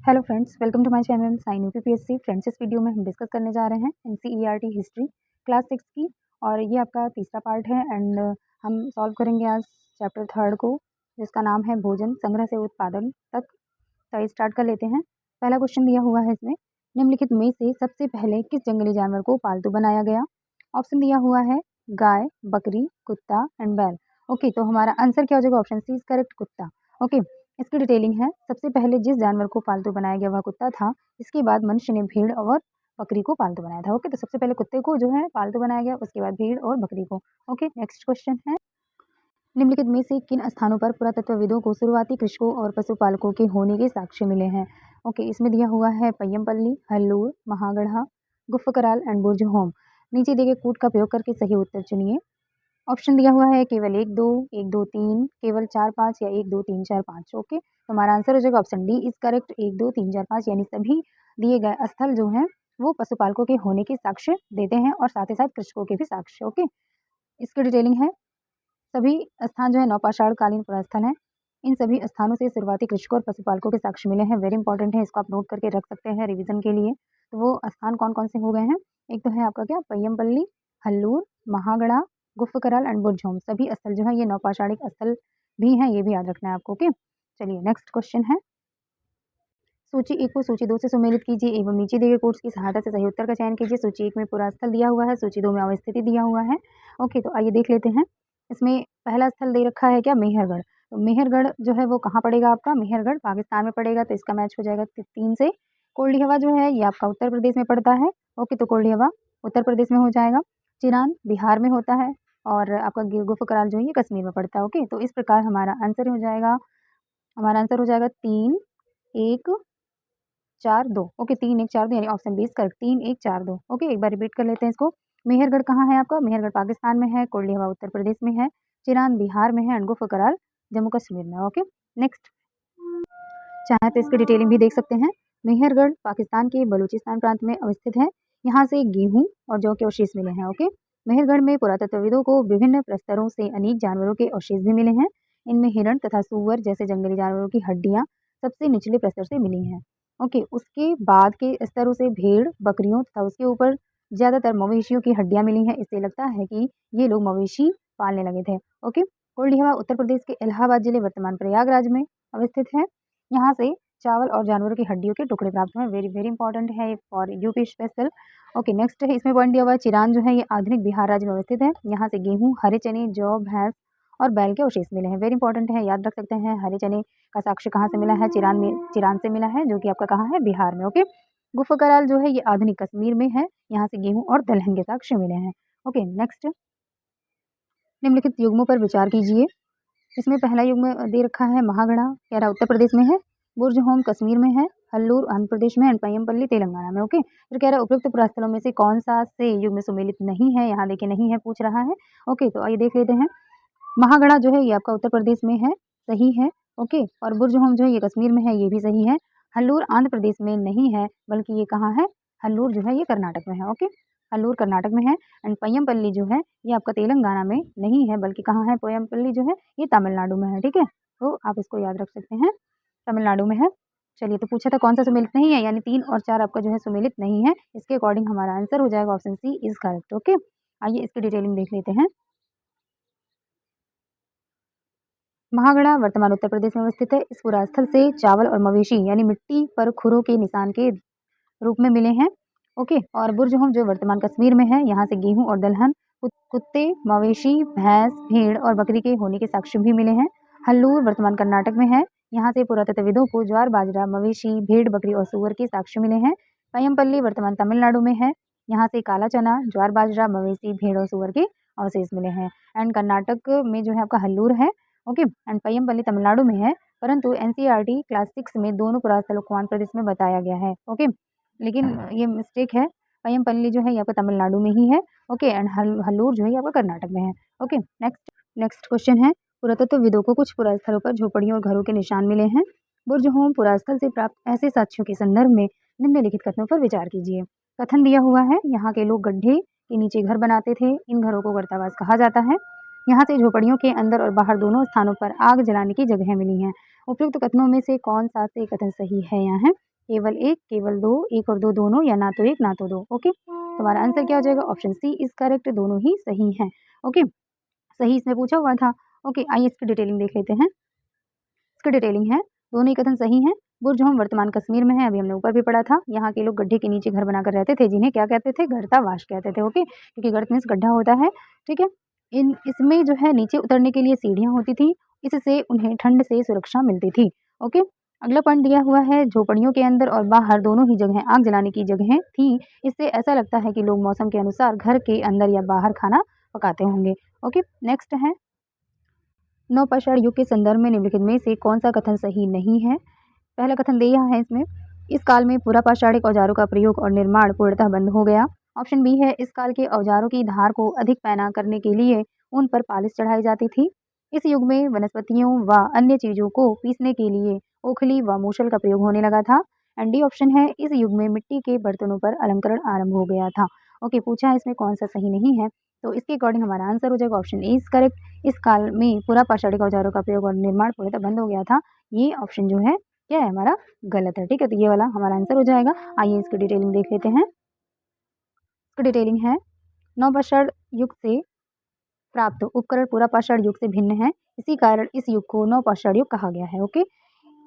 Hello friends, welcome to my channel sign UPPSC. Friends, इस video में हम discuss करने जा रहे हैं एनसीईआरटी हिस्ट्री क्लास 6 की, और ये आपका तीसरा पार्ट है। एंड हम सॉल्व करेंगे आज चैप्टर 3 को, जिसका नाम है भोजन संग्रह से उत्पादन तक। तो स्टार्ट कर लेते हैं। पहला क्वेश्चन दिया हुआ है इसमें, निम्नलिखित में से सबसे पहले किस जंगली जानवर को पालतू बनाया गया। ऑप्शन दिया हुआ है गाय, बकरी, कुत्ता एंड बैल। ओके, तो हमारा आंसर क्या हो जाएगा? ऑप्शन सी इज करेक्ट, कुत्ता। ओके, इसकी डिटेलिंग है। सबसे पहले जिस जानवर को पालतू बनाया गया वह कुत्ता था। इसके बाद मनुष्य ने भीड़ और बकरी को पालतू बनाया था। ओके, तो सबसे पहले कुत्ते को जो है पालतू बनाया गया, उसके बाद भीड़ और बकरी को। ओके, नेक्स्ट क्वेश्चन है, निम्नलिखित में से किन स्थानों पर पुरातत्वविदों को शुरुआती कृषकों और पशुपालकों के होने के साक्ष्य मिले हैं। ओके, इसमें दिया हुआ है पय्यमपल्ली, हल्लूर, महागढ़ा, गुफकराल एंड बुर्ज होम। नीचे दिए गए कूट का प्रयोग करके सही उत्तर चुनिए। ऑप्शन दिया हुआ है केवल 1 2, 1 2 3, केवल 4 5 या 1 2 3 4 5। ओके, तो हमारा आंसर हो जाएगा ऑप्शन डी इज करेक्ट, 1 2 3 4 5, यानी सभी दिए गए स्थल जो हैं वो पशुपालकों के होने के साक्ष्य देते हैं और साथ ही साथ कृषकों के भी साक्ष्य। ओके, इसकी डिटेलिंग है। सभी स्थान जो है नवपाषाण कालीन पुरास्थल हैं। इन सभी स्थानों से शुरुआती कृषकों और पशुपालकों के साक्ष्य मिले हैं। वेरी इंपॉर्टेंट है, इसको आप नोट करके रख सकते हैं रिवीजन के लिए। तो वो स्थान कौन कौन से हो गए हैं? एक तो है आपका क्या, पय्यमपल्ली, हल्लूर, महागढ़ा, गुफकराल एंड बुर्ज होम। सभी स्थल जो है ये नवपाषाणिक स्थल भी हैं, ये भी याद रखना है आपको। ओके, चलिए नेक्स्ट क्वेश्चन है, सूची 1 को सूची 2 से सुमेलित कीजिए एवं नीचे दिए गए कोट्स की सहायता से सही उत्तर का चयन कीजिए। सूची 1 में पूरा स्थल दिया हुआ है, सूची 2 में अवस्थिति दिया हुआ है। ओके, तो आइए देख लेते हैं। इसमें पहला स्थल दे रखा है क्या, मेहरगढ़। तो मेहरगढ़ जो है वो कहाँ पड़ेगा आपका? मेहरगढ़ पाकिस्तान में पड़ेगा, तो इसका मैच हो जाएगा 3 से। कोल्डी हवा जो है ये आपका उत्तर प्रदेश में पड़ता है। ओके, तो कोल्डी हवा उत्तर प्रदेश में हो जाएगा। चिरान बिहार में होता है, और आपका गुफकराल जो है ये कश्मीर में पड़ता है। ओके, तो इस प्रकार हमारा आंसर हो जाएगा, 3 1 4 2। ओके, 3 1 4 2, यानी option B is correct, 3 1 4 2। Okay, एक बार रिपीट कर लेते हैं इसको। मेहरगढ़ कहाँ है आपका? मेहरगढ़ पाकिस्तान में है, कोल्डी हवा उत्तर प्रदेश में है, चिरान बिहार में है एंड गुफकराल जम्मू कश्मीर में। ओके, नेक्स्ट, चाहे तो इसकी डिटेलिंग भी देख सकते हैं। मेहरगढ़ पाकिस्तान के बलूचिस्तान प्रांत में अवस्थित है। यहाँ से गेहूं और जौ के अवशेष मिले हैं। ओके, मेहरगढ़ में पुरातत्वविदों को विभिन्न प्रस्तरों से अनेक जानवरों के अवशेष भी मिले हैं। इनमें हिरण तथा सूअर जैसे जंगली जानवरों की हड्डियां सबसे निचले प्रस्तर से मिली हैं। ओके, उसके बाद के स्तरों से भेड़, बकरियों तथा उसके ऊपर ज्यादातर मवेशियों की हड्डियां मिली हैं। इससे लगता है कि ये लोग मवेशी पालने लगे थे। ओके, कोल्डी उत्तर प्रदेश के इलाहाबाद जिले वर्तमान प्रयागराज में अवस्थित है। यहाँ से चावल और जानवरों की हड्डियों के टुकड़े प्राप्त हुए। वेरी वेरी इंपॉर्टेंट है for UP special. Okay, next है, इसमें पॉइंट दिया हुआ है चिरान जो है ये आधुनिक बिहार राज्य में अवस्थित है। यहाँ से गेहूं, हरे चने, जौ, भैंस और बैल के अवशेष मिले हैं। वेरी इंपॉर्टेंट है, याद रख सकते हैं। हरे चने का साक्ष्य कहाँ से मिला है? चिरान से मिला है, जो कि आपका कहाँ है? बिहार में। ओके, गुफकराल जो है ये आधुनिक कश्मीर में है। यहाँ से गेहूं और दलहन के साक्ष्य मिले हैं। ओके, नेक्स्ट, निम्नलिखित युग्मों पर विचार कीजिए। इसमें पहला युग्म दे रखा है महागढ़ा, कह रहा उत्तर प्रदेश में है, बुर्ज-होम कश्मीर में है, हल्लूर आंध्र प्रदेश में एंड पय्यमपल्ली तेलंगाना में। ओके, फिर कह रहा है उपयुक्त पुरास्थलों में से कौन सा से युग्म सुमेलित नहीं है। यहाँ देखिए नहीं है पूछ रहा है। ओके, तो आइए देख लेते हैं। महागढ़ा जो है ये आपका उत्तर प्रदेश में है, सही है। ओके, और बुर्ज-होम जो है ये कश्मीर में है, ये भी सही है। हल्लूर आंध्र प्रदेश में नहीं है, बल्कि ये कहाँ है? हल्लूर जो है ये कर्नाटक में है। ओके, हल्लूर कर्नाटक में है। एंड पय्यमपल्ली जो है ये आपका तेलंगाना में नहीं है, बल्कि कहाँ है? पय्यमपल्ली जो है ये तमिलनाडु में है। ठीक है, तो आप इसको याद रख सकते हैं, तमिलनाडु में है। चलिए, तो पूछा था कौन सा सुमेलित नहीं है, यानी 3 और 4 आपका जो है सुमेलित नहीं है। इसके अकॉर्डिंग हमारा आंसर हो जाएगा option C is correct. Okay, आइए इसकी डिटेलिंग देख लेते हैं। महागढ़ा वर्तमान उत्तर प्रदेश में अवस्थित है। इस पुरास्थल से चावल और मवेशी यानी मिट्टी पर खुरों के निशान के रूप में मिले हैं। ओके, और बुर्ज-होम जो वर्तमान कश्मीर में है, यहाँ से गेहूं और दलहन, कुत्ते, मवेशी, भैंस, भेड़ और बकरी के होने के साक्ष्य भी मिले हैं। हल्लूर वर्तमान कर्नाटक में है। यहाँ से पुरातत्वविदों को ज्वार बाजरा, मवेशी, भेड़ बकरी और सूअर के साक्ष्य मिले हैं। पय्यमपल्ली वर्तमान तमिलनाडु में है। यहाँ से काला चना, ज्वार बाजरा, मवेशी, भेड़ और सूअर के अवशेष मिले हैं। एंड कर्नाटक में जो है आपका हल्लूर है। ओके, एंड पय्यमपल्ली तमिलनाडु में है, परंतु एनसीईआरटी क्लास 6 में दोनों पुरास्थलों को आंध्र प्रदेश में बताया गया है। ओके, लेकिन ये मिस्टेक है, पय्यमपल्ली जो है ये आपका तमिलनाडु में ही है। ओके, एंड हल्लूर जो है ये आपका कर्नाटक में है। ओके, नेक्स्ट क्वेश्चन है, पुरातत्वविदों को कुछ पुरास्थलों पर झोपड़ियों और घरों के निशान मिले हैं। बुर्ज-होम पुरास्थल से प्राप्त ऐसे साक्ष्यों के संदर्भ में निम्नलिखित कथनों पर विचार कीजिए। कथन दिया हुआ है, यहाँ के लोग गड्ढे के नीचे घर बनाते थे। इन घरों को गर्तावास कहा जाता है। यहाँ से झोपड़ियों के अंदर और बाहर दोनों स्थानों पर आग जलाने की जगह मिली हैं। उपयुक्त कथनों में से कौन सा से कथन सही है? यहाँ है केवल 1, केवल 2, 1 और 2 दोनों, या ना तो 1 ना तो 2। ओके, तुम्हारा आंसर क्या हो जाएगा? ऑप्शन सी इज करेक्ट, दोनों ही सही हैं। ओके, सही इसमें पूछा हुआ था। ओके, आइए इसकी डिटेलिंग देख लेते हैं। इसकी डिटेलिंग है, दोनों ही कथन सही हैं। बुर्ज होम वर्तमान कश्मीर में है, अभी हमने ऊपर भी पढ़ा था। यहाँ के लोग गड्ढे के नीचे घर बनाकर रहते थे, जिन्हें क्या कहते थे? गर्तावास कहते थे। ओके, क्योंकि गर्त मीन्स गड्ढा होता है, ठीक है। इसमें जो है नीचे उतरने के लिए सीढ़ियाँ होती थी, इससे उन्हें ठंड से सुरक्षा मिलती थी। ओके, अगला पॉइंट दिया हुआ है, झोपड़ियों के अंदर और बाहर दोनों ही जगह आग जलाने की जगह थी। इससे ऐसा लगता है कि लोग मौसम के अनुसार घर के अंदर या बाहर खाना पकाते होंगे। ओके, नेक्स्ट है, नवपाषाण युग के संदर्भ में निम्नलिखित में से कौन सा कथन सही नहीं है? पहला कथन दिया है इसमें, इस काल में पुरापाषाणिक औजारों का प्रयोग और निर्माण पूर्णतः बंद हो गया। ऑप्शन बी है, इस काल के औजारों की धार को अधिक पैना करने के लिए उन पर पालिश चढ़ाई जाती थी। इस युग में वनस्पतियों व अन्य चीजों को पीसने के लिए ओखली व मूसल का प्रयोग होने लगा था। एंड डी ऑप्शन है, इस युग में मिट्टी के बर्तनों पर अलंकरण आरंभ हो गया था। ओके, पूछा है इसमें कौन सा सही नहीं है, तो इसके अकॉर्डिंग हमारा आंसर हो जाएगा ऑप्शन ए इज करेक्ट। इस काल में पुरापाषाणिक औजारों का प्रयोग और निर्माण पूर्णतः बंद हो गया था। ये ऑप्शन जो है क्या है हमारा? गलत है। ठीक है, तो ये वाला हमारा आंसर हो जाएगा। आइए इसकी डिटेलिंग देख लेते हैं। इसकी डिटेलिंग है, नवपाषाण युग से प्राप्त उपकरण पुरापाषाण युग से भिन्न है, इसी कारण इस युग को नवपाषाण युग कहा गया है। ओके,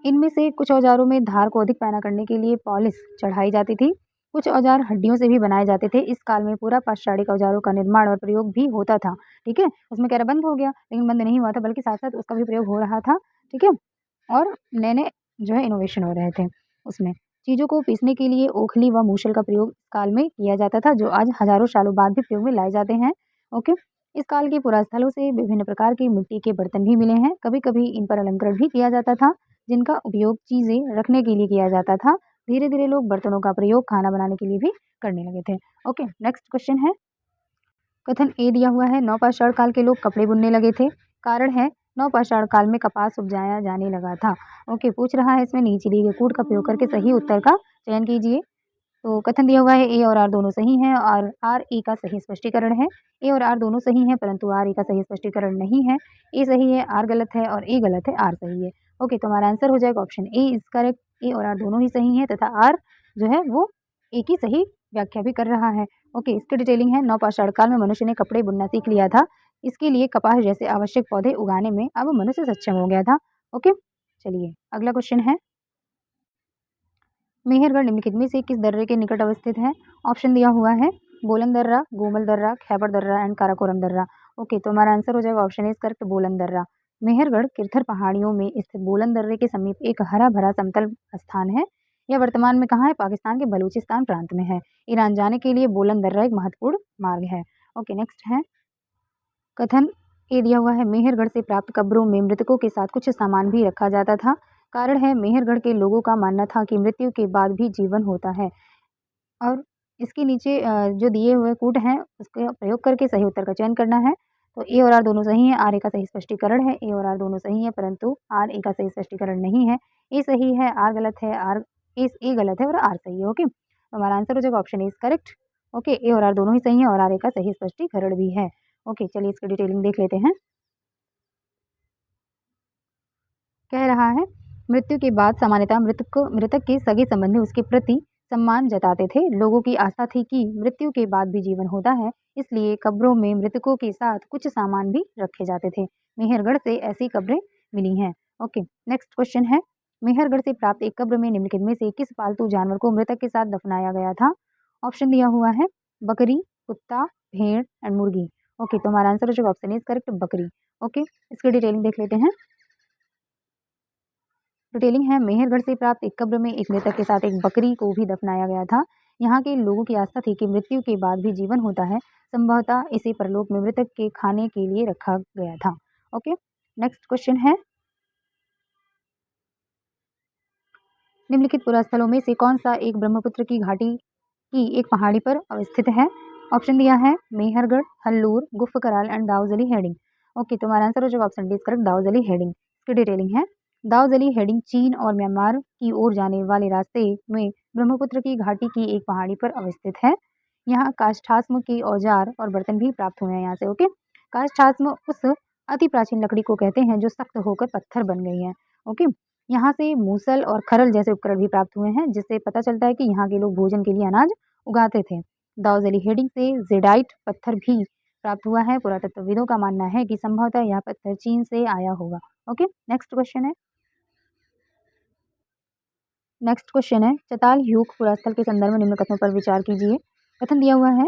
इनमें से कुछ औजारों में धार को अधिक पैना करने के लिए पॉलिश चढ़ाई जाती थी। कुछ औजार हड्डियों से भी बनाए जाते थे। इस काल में पुरापाषाणिक औजारों का निर्माण और प्रयोग भी होता था। ठीक है, उसमें कह रहा बंद हो गया, लेकिन बंद नहीं हुआ था, बल्कि साथ साथ उसका भी प्रयोग हो रहा था। ठीक है, और नए-नए जो है इनोवेशन हो रहे थे उसमें। चीज़ों को पीसने के लिए ओखली व मूसल का प्रयोग इस काल में किया जाता था, जो आज हज़ारों सालों बाद भी प्रयोग में लाए जाते हैं। ओके, इस काल के पुरास्थलों से विभिन्न प्रकार के मिट्टी के बर्तन भी मिले हैं। कभी-कभी इन पर अलंकरण भी किया जाता था, जिनका उपयोग चीज़ें रखने के लिए किया जाता था। धीरे-धीरे लोग बर्तनों का प्रयोग खाना बनाने के लिए भी करने लगे थे। ओके, नेक्स्ट क्वेश्चन है, कथन ए दिया हुआ है, नवपाषाण काल के लोग कपड़े बुनने लगे थे। कारण है, नवपाषाण काल में कपास उपजाया जाने लगा था। ओके, पूछ रहा है इसमें नीचे दिए गए कूट का प्रयोग करके सही उत्तर का चयन कीजिए। तो कथन दिया हुआ है, ए और आर दोनों सही हैं और आर ए का सही स्पष्टीकरण है। ए और आर दोनों सही हैं, परंतु आर ए का सही स्पष्टीकरण नहीं है। ए सही है, आर गलत है, और ए गलत है, आर सही है। ओके, तो हमारा आंसर हो जाएगा ऑप्शन ए इज करेक्ट। ए और आर दोनों ही सही हैं तथा आर जो है वो ए की सही व्याख्या भी कर रहा है। ओके, इसकी डिटेलिंग है, नवपाषाण काल में मनुष्य ने कपड़े बुनना सीख लिया था। इसके लिए कपास जैसे आवश्यक पौधे उगाने में अब मनुष्य सक्षम हो गया था। ओके, चलिए अगला क्वेश्चन है, मेहरगढ़ निम्नलिखित में से किस दर्रे के निकट अवस्थित है? ऑप्शन दिया हुआ है, बोलन दर्रा, गोमल दर्रा, खैबर दर्रा एंड काराकोरम दर्रा। ओके, तो हमारा आंसर हो जाएगा ऑप्शन इज करेक्ट, बोलन दर्रा। मेहरगढ़ किरथर पहाड़ियों में स्थित बोलन दर्रे के समीप एक हरा भरा समतल स्थान है। यह वर्तमान में कहाँ है? पाकिस्तान के बलूचिस्तान प्रांत में है। ईरान जाने के लिए बोलन दर्रा एक महत्वपूर्ण मार्ग है। ओके, नेक्स्ट है, कथन ए दिया हुआ है, मेहरगढ़ से प्राप्त कब्रों में मृतकों के साथ कुछ सामान भी रखा जाता था। कारण है, मेहरगढ़ के लोगों का मानना था कि मृत्यु के बाद भी जीवन होता है। और इसके नीचे जो दिए हुए कूट हैं उसका प्रयोग करके सही उत्तर का चयन करना है। तो ए और आर दोनों सही हैं, आर ए का सही स्पष्टीकरण है। ए और आर दोनों सही हैं, परंतु आर ए का सही स्पष्टीकरण नहीं है। ए सही है, आर गलत है, ए गलत है और आर सही है। ओके, तो हमारा आंसर हो जाएगा option A is correct. Okay, A और आर दोनों ही सही हैं और आर ए का सही स्पष्टीकरण भी है। ओके, चलिए इसकी डिटेलिंग देख लेते हैं। कह रहा है, मृत्यु के बाद सामान्यतः मृतक के सगे संबंधी उसके प्रति सम्मान जताते थे। लोगों की आस्था थी कि मृत्यु के बाद भी जीवन होता है, इसलिए कब्रों में मृतकों के साथ कुछ सामान भी रखे जाते थे। मेहरगढ़ से ऐसी कब्रें मिली हैं। ओके, नेक्स्ट क्वेश्चन है, मेहरगढ़ से प्राप्त एक कब्र में निम्नलिखित में से किस पालतू जानवर को मृतक के साथ दफनाया गया था? ऑप्शन दिया हुआ है, बकरी, कुत्ता, भेड़ एंड मुर्गी। ओके, तो हमारा आंसर हो जाएगा ऑप्शन इज करेक्ट, बकरी। ओके, इसकी डिटेलिंग देख लेते हैं। डिटेलिंग है, मेहरगढ़ से प्राप्त एक कब्र में एक मृतक के साथ एक बकरी को भी दफनाया गया था। यहाँ के लोगों की आस्था थी कि मृत्यु के बाद भी जीवन होता है। संभवतः इसे परलोक में मृतक के खाने के लिए रखा गया था। ओके, नेक्स्ट क्वेश्चन है, निम्नलिखित पुरास्थलों में से कौन सा एक ब्रह्मपुत्र की घाटी की एक पहाड़ी पर अवस्थित है? ऑप्शन दिया है, मेहरगढ़, हल्लूर, गुफकराल एंड दाऊजली हेडिंग। ओके, तो हमारा आंसर हो जाएगा option D is correct, Daojali Hading. इसकी डिटेलिंग है, दाऊजली हेडिंग चीन और म्यांमार की ओर जाने वाले रास्ते में ब्रह्मपुत्र की घाटी की एक पहाड़ी पर अवस्थित है। यहाँ काष्ठास्म के औजार और बर्तन भी प्राप्त हुए हैं यहाँ से। ओके, काष्ठास्म उस अति प्राचीन लकड़ी को कहते हैं जो सख्त होकर पत्थर बन गई है। ओके, यहाँ से मूसल और खरल जैसे उपकरण भी प्राप्त हुए हैं, जिससे पता चलता है कि यहाँ के लोग भोजन के लिए अनाज उगाते थे। दाऊज़ेली हेडिंग से ज़ेडाइट पत्थर भी प्राप्त हुआ है। पुरातत्वविदों का मानना है कि संभवतः यह पत्थर चीन से आया होगा। ओके, नेक्स्ट क्वेश्चन है चताल युग पुरास्थल के संदर्भ में निम्न कथनों पर विचार कीजिए। कथन दिया हुआ है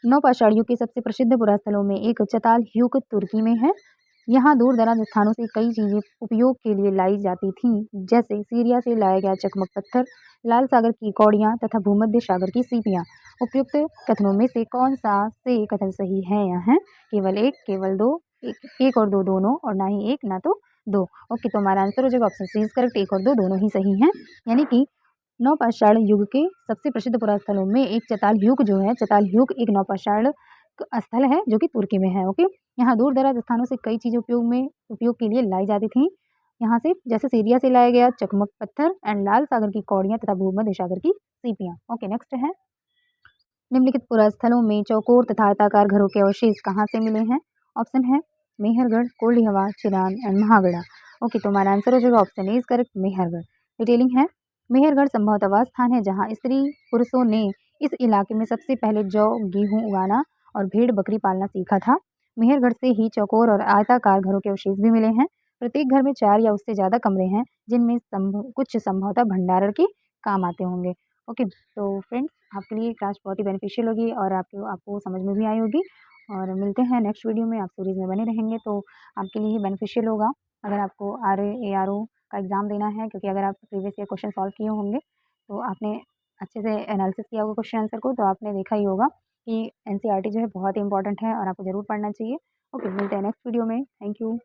नवपाषाण युग के सबसे प्रसिद्ध पुरास्थलों में एक चताल युग तुर्की में है। यहाँ दूर दराज स्थानों से कई चीजें उपयोग के लिए लाई जाती थीं, जैसे सीरिया से लाया गया चकमक पत्थर, लाल सागर की कौड़ियाँ तथा भूमध्य सागर की सीपियाँ। उपयुक्त कथनों में से कौन सा से कथन सही है? यहाँ केवल एक, केवल दो, एक और दो दोनों, और ना ही एक ना तो दो। ओके, तो हमारा आंसर हो जाएगा ऑप्शन सी इज करेक्ट, एक और दो दोनों ही सही हैं। यानी कि नवपाषाण युग के सबसे प्रसिद्ध पुरास्थलों में एक चताल युग जो है, चताल युग एक नवपाषाण स्थल है जो कि तुर्की में है। ओके, यहाँ दूर दराज स्थानों से कई चीजें उपयोग के लिए लाई जाती थी। यहाँ से जैसे सीरिया से लाया गया चकमक पत्थर एंड लाल सागर की कौड़ियाँ तथा भूमध्य सागर की सीपियाँ। ओके, नेक्स्ट है निम्नलिखित पुरास्थलों में चौकोर तथा आयताकार घरों के अवशेष कहाँ से मिले हैं? ऑप्शन है मेहरगढ़, कोल्डिहवा, चिरान एंड महागढ़ा। ओके, तो हमारा आंसर हो जाएगा option A is correct, Mehrgarh. Detailing है मेहरगढ़ संभवतः वह स्थान है जहाँ स्त्री पुरुषों ने इस इलाके में सबसे पहले जौ, गेहूं उगाना और भेड़ बकरी पालना सीखा था। मेहरगढ़ से ही चौकोर और आयताकार घरों के अवशेष भी मिले हैं। प्रत्येक घर में 4 या उससे ज्यादा कमरे हैं, जिनमें कुछ संभवतः भंडारण के काम आते होंगे। ओके, तो फ्रेंड्स आपके लिए क्लास बहुत ही बेनिफिशियल होगी और आपको आपको समझ में भी आई होगी। और मिलते हैं नेक्स्ट वीडियो में। आप सीरीज़ में बने रहेंगे तो आपके लिए ही बेनिफिशियल होगा अगर आपको RA, ARO का एग्ज़ाम देना है, क्योंकि अगर आप प्रीवियस ईयर क्वेश्चन सॉल्व किए होंगे तो आपने अच्छे से एनालिसिस किया होगा क्वेश्चन आंसर को, तो आपने देखा ही होगा कि NCERT जो है बहुत ही इंपॉर्टेंट है और आपको ज़रूर पढ़ना चाहिए। ओके, मिलते हैं नेक्स्ट वीडियो में। Thank you.